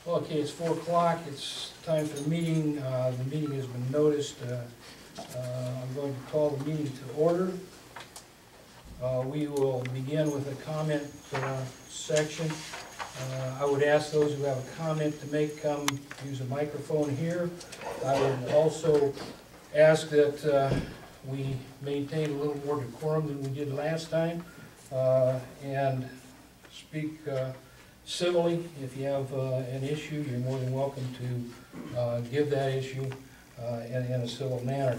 Okay, it's 4 o'clock. It's time for the meeting. The meeting has been noticed. I'm going to call the meeting to order. We will begin with a comment section. I would ask those who have a comment to make come use a microphone here. I would also ask that we maintain a little more decorum than we did last time and speak civilly. If you have an issue, you're more than welcome to give that issue in a civil manner.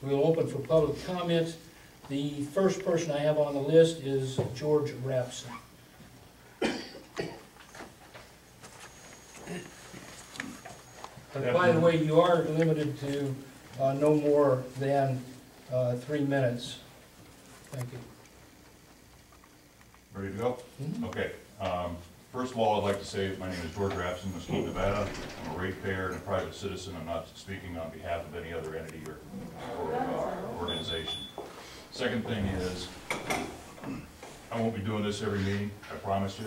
We'll open for public comments. The first person I have on the list is George Rapson. But by the way, you are limited to no more than 3 minutes. Thank you. Ready to go? Mm-hmm. Okay. First of all, I'd like to say my name is George Rapson, Mesquite, Nevada. I'm a ratepayer and a private citizen. I'm not speaking on behalf of any other entity or organization. Second thing is, I won't be doing this every meeting, I promise you.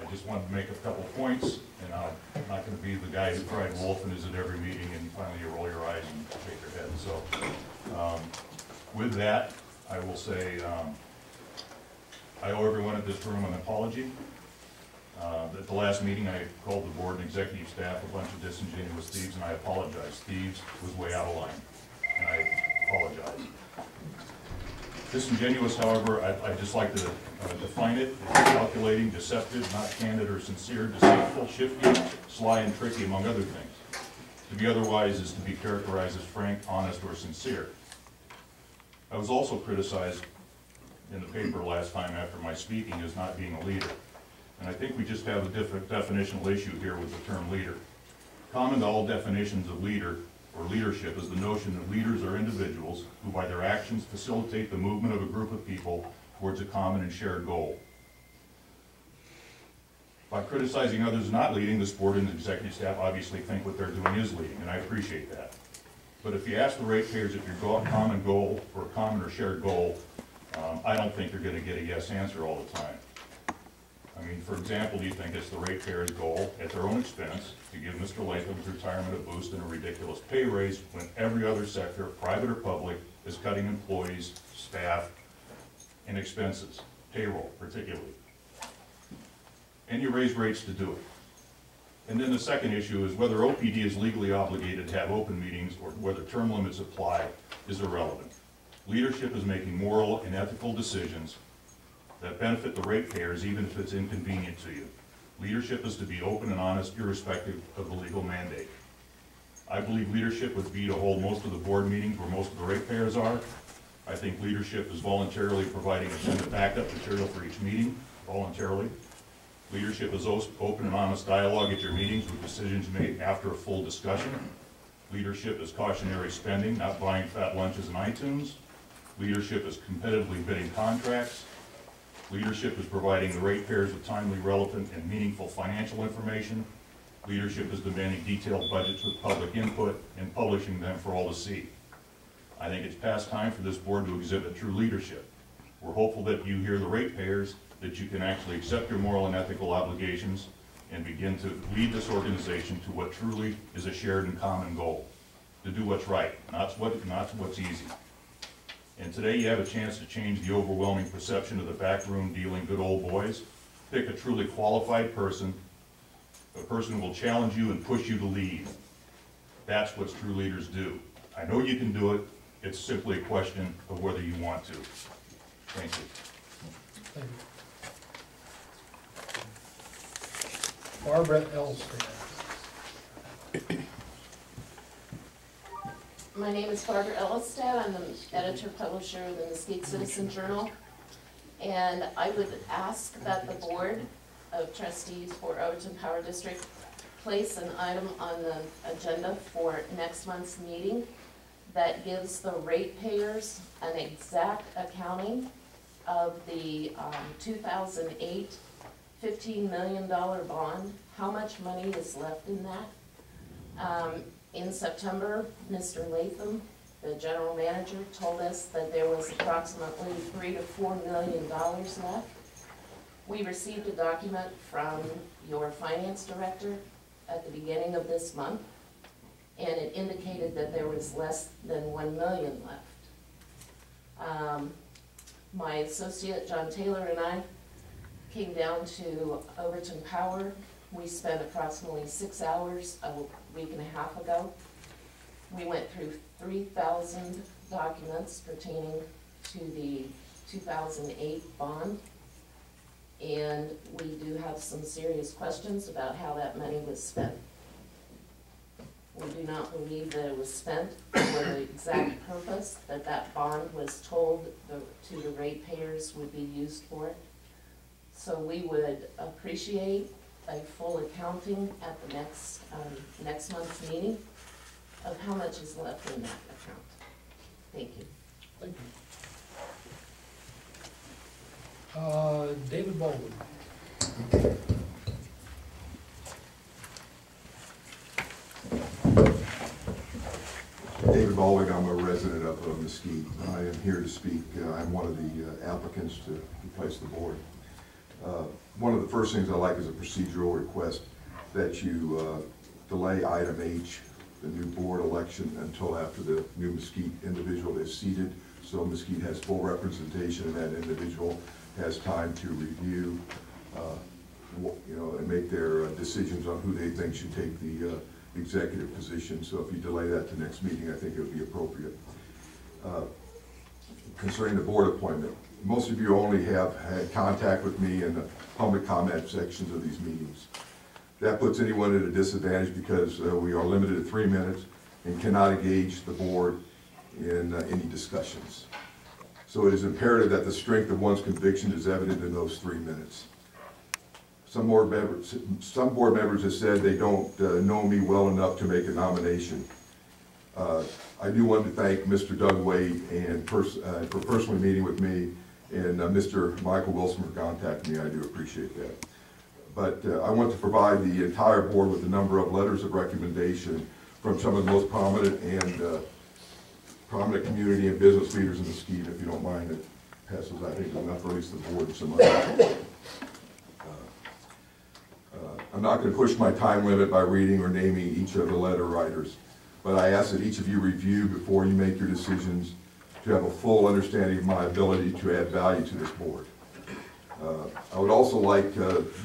I just wanted to make a couple points, and I'm not going to be the guy who cried wolf and is at every meeting and finally you roll your eyes and shake your head. So, with that, I will say I owe everyone at this room an apology. At the last meeting, I called the board and executive staff a bunch of disingenuous thieves, and I apologize. Thieves was way out of line, and I apologize. Disingenuous, however, I'd just like to define it as calculating, deceptive, not candid or sincere, deceitful, shifty, sly, and tricky, among other things. To be otherwise is to be characterized as frank, honest, or sincere. I was also criticized in the paper last time after my speaking as not being a leader. And I think we just have a different definitional issue here with the term leader. Common to all definitions of leader or leadership is the notion that leaders are individuals who by their actions facilitate the movement of a group of people towards a common and shared goal. By criticizing others not leading, this board and the executive staff obviously think what they're doing is leading, and I appreciate that. But if you ask the ratepayers if your common goal or a common or shared goal, I don't think you're going to get a yes answer all the time. I mean, for example, do you think it's the ratepayers' goal, at their own expense, to give Mr. Latham's retirement a boost and a ridiculous pay raise when every other sector, private or public, is cutting employees, staff, and expenses, payroll particularly? And you raise rates to do it. And then the second issue is whether OPD is legally obligated to have open meetings or whether term limits apply is irrelevant. Leadership is making moral and ethical decisions that benefit the ratepayers even if it's inconvenient to you. Leadership is to be open and honest irrespective of the legal mandate. I believe leadership would be to hold most of the board meetings where most of the ratepayers are. I think leadership is voluntarily providing agenda backup material for each meeting, voluntarily. Leadership is open and honest dialogue at your meetings with decisions made after a full discussion. Leadership is cautionary spending, not buying fat lunches in iTunes. Leadership is competitively bidding contracts. Leadership is providing the ratepayers with timely, relevant, and meaningful financial information. Leadership is demanding detailed budgets with public input and publishing them for all to see. I think it's past time for this board to exhibit true leadership. We're hopeful that you hear the ratepayers, that you can actually accept your moral and ethical obligations and begin to lead this organization to what truly is a shared and common goal, to do what's right, not what's easy. And today you have a chance to change the overwhelming perception of the backroom dealing good old boys. Pick a truly qualified person, a person who will challenge you and push you to lead. That's what true leaders do. I know you can do it. It's simply a question of whether you want to. Thank you. Thank you. Barbara Elstad. My name is Barbara Elstad. I'm the editor-publisher of the Mesquite Citizen Journal. And I would ask that the Board of Trustees for Overton Power District place an item on the agenda for next month's meeting that gives the ratepayers an exact accounting of the 2008 $15 million bond, how much money is left in that. In September, Mr. Latham, the general manager, told us that there was approximately $3 to $4 million left. We received a document from your finance director at the beginning of this month, and it indicated that there was less than 1 million left. My associate, John Taylor, and I came down to Overton Power. We spent approximately 6 hours a week and a half ago. We went through 3,000 documents pertaining to the 2008 bond. And we do have some serious questions about how that money was spent. We do not believe that it was spent for the exact purpose that that bond was told to the ratepayers would be used for it. So we would appreciate a full accounting at the next month's meeting of how much is left in that account. Thank you. Thank you. David Baldwin. David Baldwin, I'm a resident of Mesquite. I am here to speak. I'm one of the applicants to replace the board. One of the first things I like is a procedural request that you delay item H, the new board election, until after the new Mesquite individual is seated, so Mesquite has full representation and that individual has time to review, and make their decisions on who they think should take the executive position. So if you delay that to next meeting, I think it would be appropriate. Concerning the board appointment, most of you only have had contact with me in the public comment sections of these meetings. That puts anyone at a disadvantage because we are limited to 3 minutes and cannot engage the board in any discussions. So it is imperative that the strength of one's conviction is evident in those 3 minutes. Some board members have said they don't know me well enough to make a nomination. I do want to thank Mr. Doug Wade and for personally meeting with me, and Mr. Michael Wilson for contacting me. I do appreciate that. But I want to provide the entire board with a number of letters of recommendation from some of the most prominent and prominent community and business leaders in Mesquite. If you don't mind, it passes, I think, enough for at least the board and some others. I'm not going to push my time limit by reading or naming each of the letter writers, but I ask that each of you review before you make your decisions to have a full understanding of my ability to add value to this board. I would also like,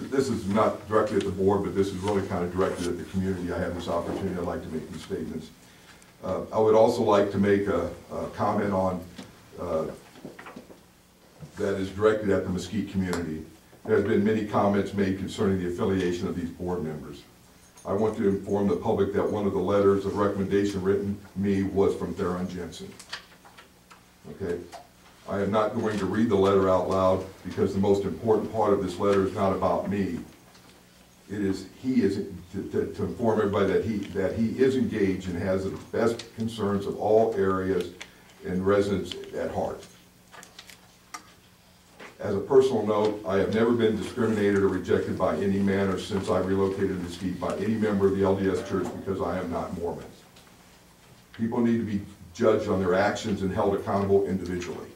this is not directly at the board, but this is really kind of directed at the community. I have this opportunity, I'd like to make these statements. I would also like to make a comment on, that is directed at the Mesquite community. There has been many comments made concerning the affiliation of these board members. I want to inform the public that one of the letters of recommendation written to me was from Theron Jensen. Okay? I am not going to read the letter out loud because the most important part of this letter is not about me. It is, to inform everybody that he is engaged and has the best concerns of all areas and residents at heart. As a personal note, I have never been discriminated or rejected by any manner since I relocated to Mesquite by any member of the LDS Church because I am not Mormon. People need to be judged on their actions and held accountable individually.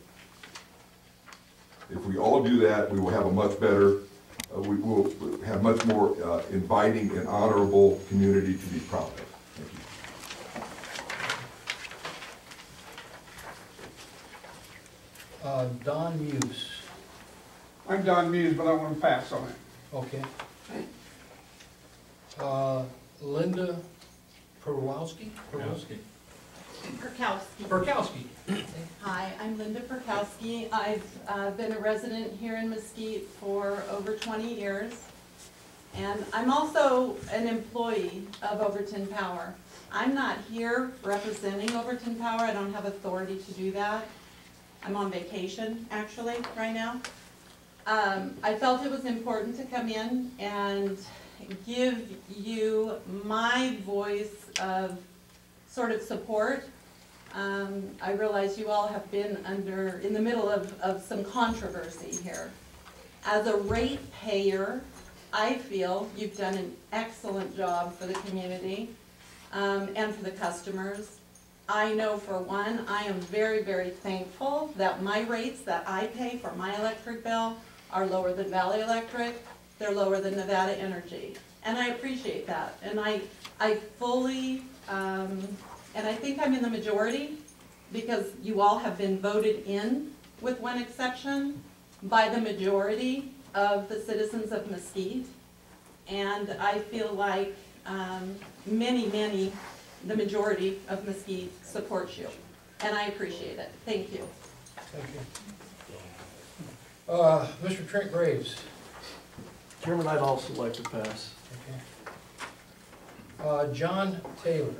If we all do that, we will have a much better, we will have much more inviting and honorable community to be proud of. Thank you. Don Muse. I'm Don Muse, but I want to pass on it. Okay. Linda Perkowski? Perkowski. Hi, I'm Linda Perkowski. I've been a resident here in Mesquite for over 20 years. And I'm also an employee of Overton Power. I'm not here representing Overton Power. I don't have authority to do that. I'm on vacation, actually, right now. I felt it was important to come in and give you my voice of sort of support. I realize you all have been in the middle of some controversy here. As a ratepayer, I feel you've done an excellent job for the community and for the customers. I know for one, I am very, very thankful that my rates that I pay for my electric bill are lower than Valley Electric, they're lower than Nevada Energy. And I appreciate that. And I fully, and I think I'm in the majority because you all have been voted in, with one exception, by the majority of the citizens of Mesquite. And I feel like the majority of Mesquite supports you. And I appreciate it. Thank you. Thank you. Mr. Trent Graves. Chairman, I'd also like to pass. Okay. John Taylor.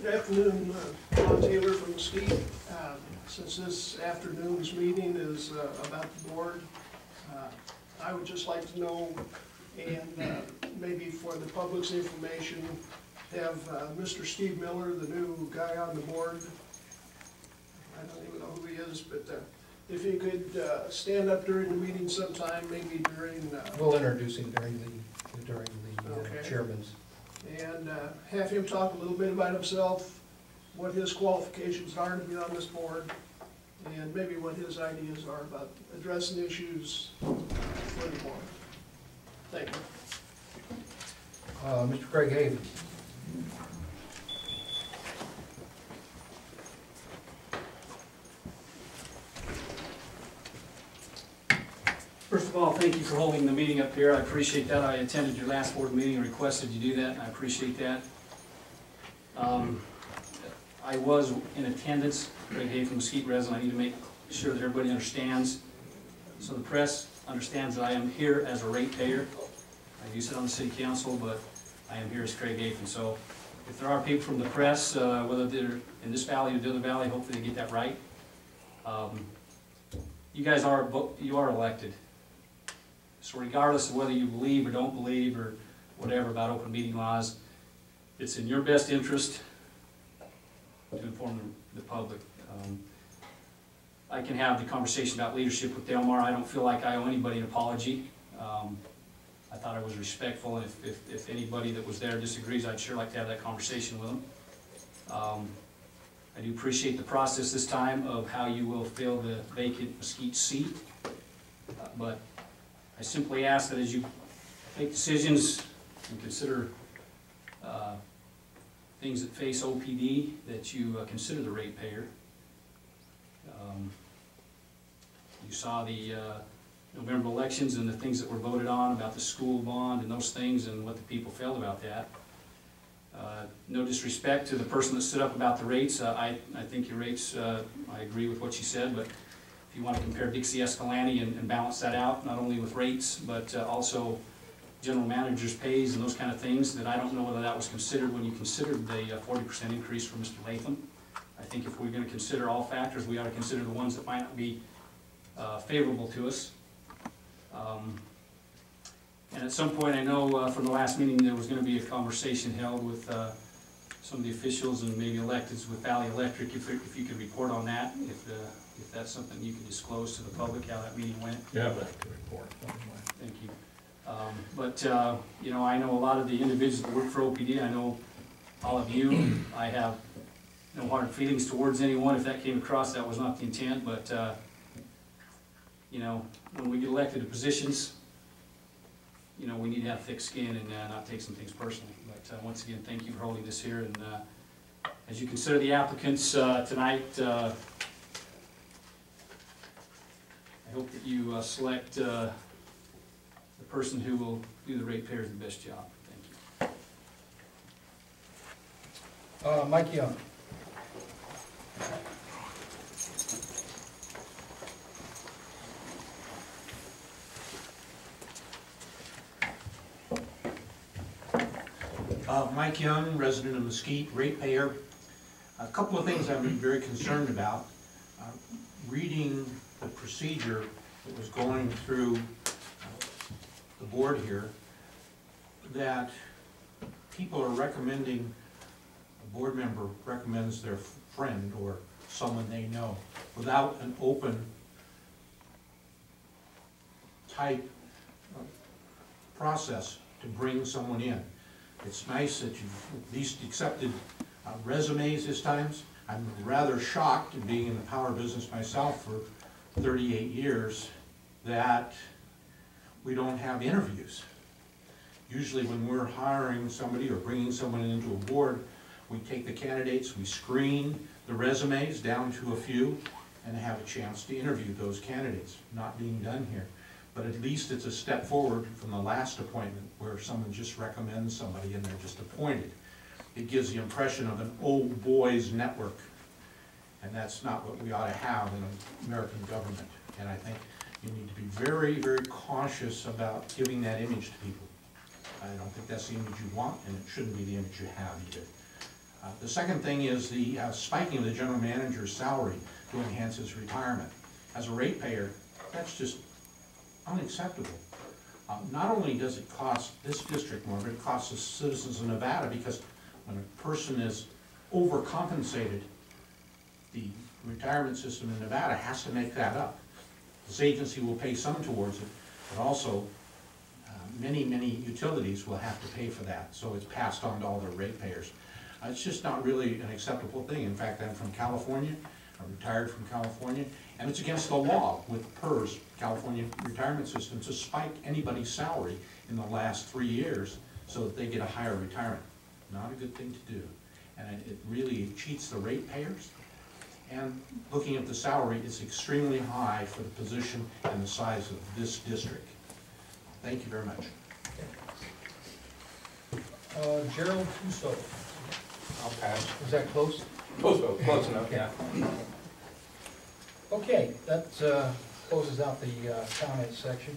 Good afternoon, John Taylor from Mesquite. Since this afternoon's meeting is about the board, I would just like to know, and maybe for the public's information, have Mr. Steve Miller, the new guy on the board. I don't even know who he is, but if he could stand up during the meeting sometime, maybe during... We'll introduce him during the Okay. chairman's. And have him talk a little bit about himself, what his qualifications are to be on this board, and maybe what his ideas are about addressing issues for the board. Thank you. Mr. Craig Haven. First of all, thank you for holding the meeting up here. I appreciate that. I attended your last board meeting and requested you do that, and I appreciate that. I was in attendance. Craig Hay from Mesquite resident. I need to make sure that everybody understands, so the press understands that I am here as a ratepayer. I do sit on the city council, but I am here as Craig Hafen. So if there are people from the press, whether they're in this valley or the other valley, hopefully they get that right. You guys are elected. So regardless of whether you believe or don't believe or whatever about open meeting laws, it's in your best interest to inform the public. I can have the conversation about leadership with Delmar. I don't feel like I owe anybody an apology. I thought I was respectful, and if anybody that was there disagrees, I'd sure like to have that conversation with them. I do appreciate the process this time of how you will fill the vacant Mesquite seat, but I simply ask that as you make decisions and consider things that face OPD, that you consider the ratepayer. You saw the November elections and the things that were voted on about the school bond and those things and what the people felt about that. No disrespect to the person that stood up about the rates. I think your rates, I agree with what she said, but if you want to compare Dixie Escalante and balance that out, not only with rates, but also general managers' pays and those kind of things, that I don't know whether that was considered when you considered the 40% increase for Mr. Latham. I think if we're going to consider all factors, we ought to consider the ones that might not be favorable to us. And at some point, I know from the last meeting, there was going to be a conversation held with some of the officials and maybe electeds with Valley Electric, if you could report on that, if that's something you can disclose to the public, how that meeting went. Yeah, but I can report. Thank you. You know, I know a lot of the individuals that work for OPD. I know all of you. I have no hard feelings towards anyone. If that came across, that was not the intent. But you know, when we get elected to positions, you know, we need to have thick skin and not take some things personally. But once again, thank you for holding this here. And as you consider the applicants tonight, I hope that you select the person who will do the ratepayers the best job. Thank you. Mike Young. Mike Young, resident of Mesquite, ratepayer. A couple of things I'm very concerned about. Reading the procedure that was going through the board here, that people are recommending, a board member recommends their friend or someone they know without an open type of process to bring someone in. It's nice that you've at least accepted resumes this times. I'm rather shocked, being in the power business myself for 38 years, that we don't have interviews. Usually when we're hiring somebody or bringing someone into a board, we take the candidates, we screen the resumes down to a few, and have a chance to interview those candidates. Not being done here. But at least it's a step forward from the last appointment where someone just recommends somebody and they're just appointed. It gives the impression of an old boys network. And that's not what we ought to have in American government. And I think you need to be very, very cautious about giving that image to people. I don't think that's the image you want, and it shouldn't be the image you have either. The second thing is the spiking of the general manager's salary to enhance his retirement. As a ratepayer, that's just unacceptable. Not only does it cost this district more, but it costs the citizens of Nevada, because when a person is overcompensated, the retirement system in Nevada has to make that up. This agency will pay some towards it, but also many, many utilities will have to pay for that, so it's passed on to all their ratepayers. It's just not really an acceptable thing. In fact, I'm from California, I'm retired from California, and it's against the law with PERS, California Retirement System, to spike anybody's salary in the last 3 years so that they get a higher retirement. Not a good thing to do. And it really cheats the ratepayers. And looking at the salary, it's extremely high for the position and the size of this district. Thank you very much. Gerald Tuso, I'll pass. is that close? Close enough, yeah. Okay, that closes out the comment section.